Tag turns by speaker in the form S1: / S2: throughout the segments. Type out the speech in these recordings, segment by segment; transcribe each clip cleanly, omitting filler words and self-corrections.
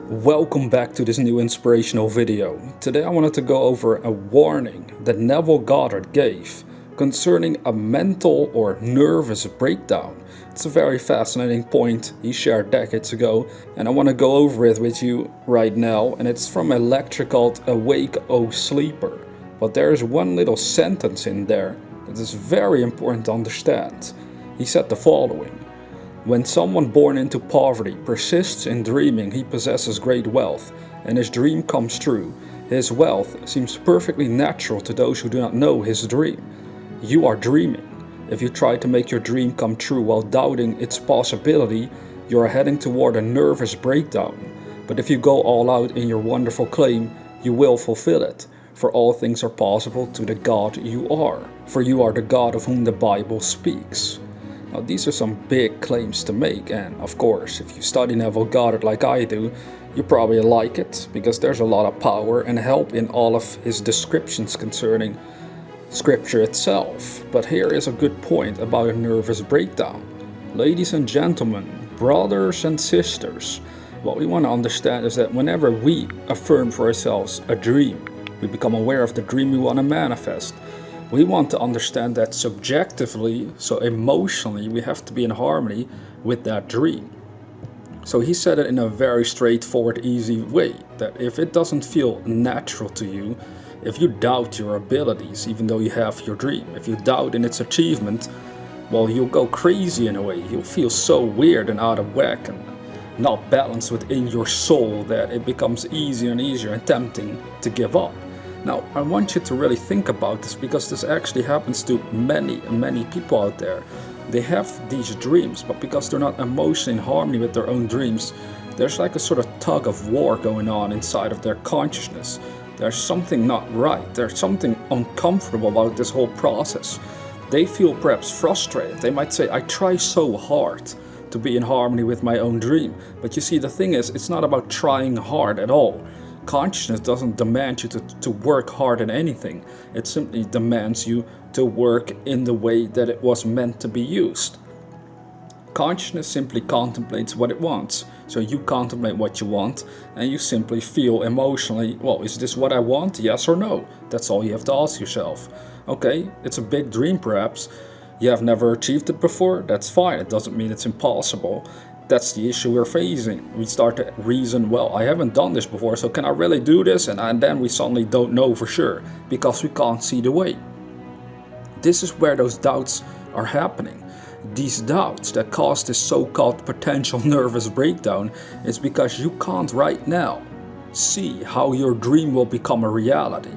S1: Welcome back to this new inspirational video. Today I wanted to go over a warning that Neville Goddard gave concerning a mental or nervous breakdown. It's a very fascinating point he shared decades ago, and I want to go over it with you right now, and it's from a lecture called Awake, O Sleeper. But there is one little sentence in there that is very important to understand. He said the following: when someone born into poverty persists in dreaming he possesses great wealth, and his dream comes true, his wealth seems perfectly natural to those who do not know his dream. You are dreaming. If you try to make your dream come true while doubting its possibility, you are heading toward a nervous breakdown. But if you go all out in your wonderful claim, you will fulfill it. For all things are possible to the God you are. For you are the God of whom the Bible speaks. Now, these are some big claims to make, and of course, if you study Neville Goddard like I do, you probably like it, because there's a lot of power and help in all of his descriptions concerning scripture itself. But here is a good point about a nervous breakdown. Ladies and gentlemen, brothers and sisters, what we want to understand is that whenever we affirm for ourselves a dream, we become aware of the dream we want to manifest. We want to understand that subjectively, so emotionally, we have to be in harmony with that dream. So he said it in a very straightforward, easy way, that if it doesn't feel natural to you, if you doubt your abilities, even though you have your dream, if you doubt in its achievement, well, you'll go crazy in a way. You'll feel so weird and out of whack and not balanced within your soul that it becomes easier and easier and tempting to give up. Now, I want you to really think about this, because this actually happens to many people out there. They have these dreams, but because they're not emotionally in harmony with their own dreams, there's like a sort of tug of war going on inside of their consciousness. There's something not right. There's something uncomfortable about this whole process. They feel perhaps frustrated. They might say, I try so hard to be in harmony with my own dream. But you see, the thing is, it's not about trying hard at all. Consciousness doesn't demand you to work hard at anything. It simply demands you to work in the way that it was meant to be used. Consciousness simply contemplates what it wants. So you contemplate what you want, and you simply feel emotionally, well, is this what I want? Yes or no? That's all you have to ask yourself. Okay, it's a big dream perhaps. You have never achieved it before? That's fine. It doesn't mean it's impossible. That's the issue we're facing. We start to reason, well, I haven't done this before, so can I really do this? And then we suddenly don't know for sure, because we can't see the way. This is where those doubts are happening. These doubts that cause this so-called potential nervous breakdown is because you can't right now see how your dream will become a reality.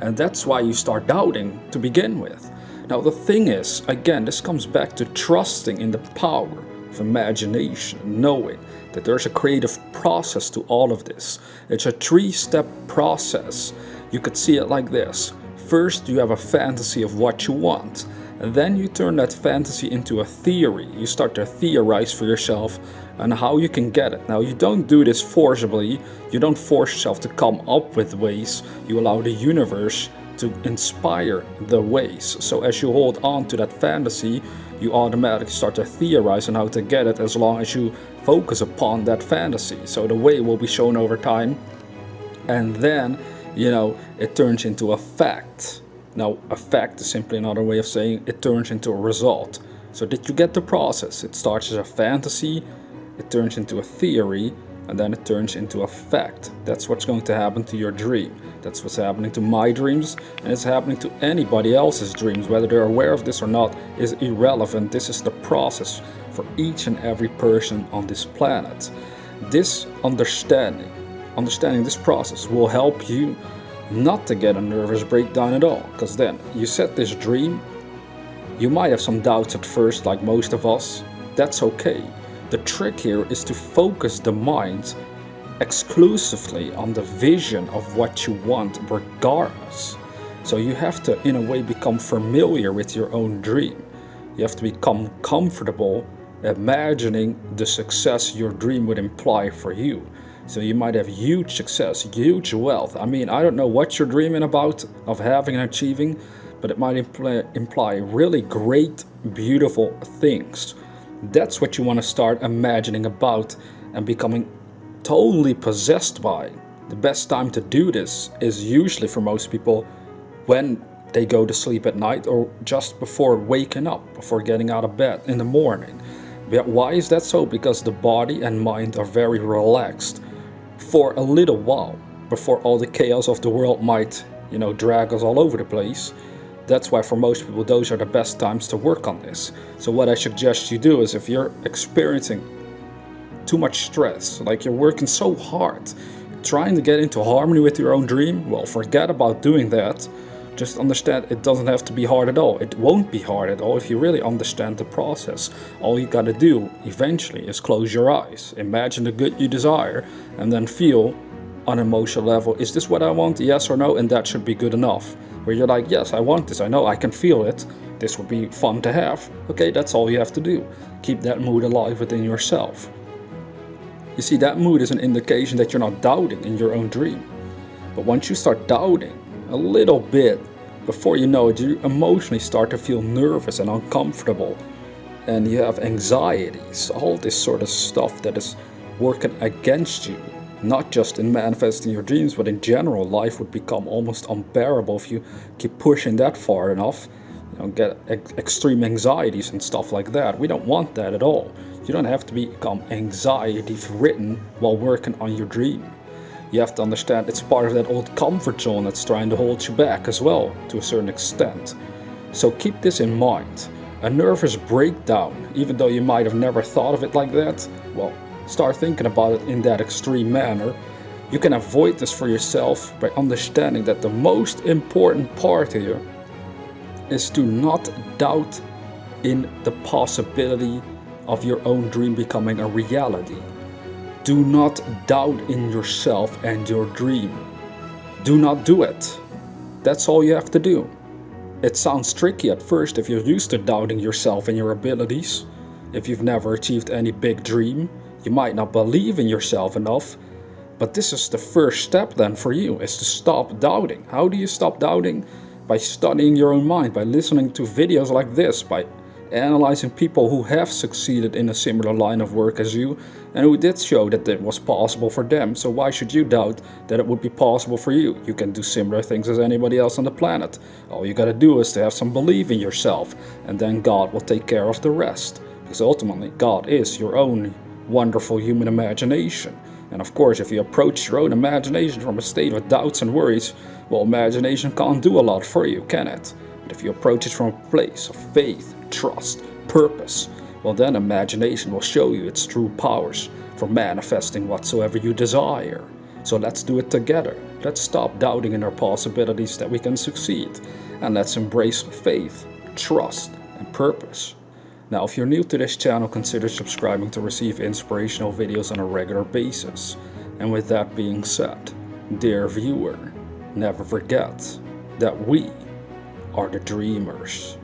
S1: And that's why you start doubting to begin with. Now the thing is, again, this comes back to trusting in the power of imagination, knowing that there's a creative process to all of this. It's a 3-step process. You could see it like this. First, you have a fantasy of what you want, and then you turn that fantasy into a theory. You start to theorize for yourself on how you can get it. Now, you don't do this forcibly. You don't force yourself to come up with ways. You allow the universe to inspire the ways. So as you hold on to that fantasy, you automatically start to theorize on how to get it, as long as you focus upon that fantasy. So the way will be shown over time, and then, it turns into a fact. Now, a fact is simply another way of saying it turns into a result. So did you get the process? It starts as a fantasy, it turns into a theory, and then it turns into a fact. That's what's going to happen to your dream. That's what's happening to my dreams, and it's happening to anybody else's dreams. Whether they're aware of this or not is irrelevant. This is the process for each and every person on this planet. This understanding this process will help you not to get a nervous breakdown at all. Because then you set this dream, you might have some doubts at first, like most of us. That's okay. The trick here is to focus the mind exclusively on the vision of what you want regardless. So you have to, in a way, become familiar with your own dream. You have to become comfortable imagining the success your dream would imply for you. So you might have huge success, huge wealth. I mean, I don't know what you're dreaming about of having and achieving, but it might imply really great, beautiful things. That's what you want to start imagining about and becoming totally possessed by. The best time to do this is usually for most people when they go to sleep at night or just before waking up, before getting out of bed in the morning. But why is that so? Because the body and mind are very relaxed for a little while before all the chaos of the world might, drag us all over the place. That's why for most people those are the best times to work on this. So what I suggest you do is, if you're experiencing too much stress, like you're working so hard, trying to get into harmony with your own dream, well, forget about doing that. Just understand it doesn't have to be hard at all. It won't be hard at all if you really understand the process. All you gotta do eventually is close your eyes, imagine the good you desire, and then feel on an emotional level, is this what I want, yes or no? And that should be good enough. Where you're like, yes, I want this, I know, I can feel it, this would be fun to have. Okay, that's all you have to do. Keep that mood alive within yourself. You see, that mood is an indication that you're not doubting in your own dream. But once you start doubting a little bit, before you know it, you emotionally start to feel nervous and uncomfortable, and you have anxieties, all this sort of stuff that is working against you. Not just in manifesting your dreams, but in general, life would become almost unbearable if you keep pushing that far enough. Get extreme anxieties and stuff like that. We don't want that at all. You don't have to become anxiety-ridden while working on your dream. You have to understand it's part of that old comfort zone that's trying to hold you back as well, to a certain extent. So keep this in mind. A nervous breakdown, even though you might have never thought of it like that, well, start thinking about it in that extreme manner. You can avoid this for yourself by understanding that the most important part here is to not doubt in the possibility of your own dream becoming a reality. Do not doubt in yourself and your dream. Do not do it. That's all you have to do. It sounds tricky at first if you're used to doubting yourself and your abilities. If you've never achieved any big dream, you might not believe in yourself enough. But this is the first step then for you, is to stop doubting. How do you stop doubting? By studying your own mind, by listening to videos like this, by analyzing people who have succeeded in a similar line of work as you and who did show that it was possible for them. So why should you doubt that it would be possible for you? You can do similar things as anybody else on the planet. All you gotta do is to have some belief in yourself, and then God will take care of the rest. Because ultimately, God is your own wonderful human imagination. And of course, if you approach your own imagination from a state of doubts and worries, well, imagination can't do a lot for you, can it? But if you approach it from a place of faith, trust, purpose, well then imagination will show you its true powers for manifesting whatsoever you desire. So let's do it together. Let's stop doubting in our possibilities that we can succeed, and let's embrace faith, trust, and purpose. Now, if you're new to this channel, consider subscribing to receive inspirational videos on a regular basis. And with that being said, dear viewer, never forget that we are the dreamers.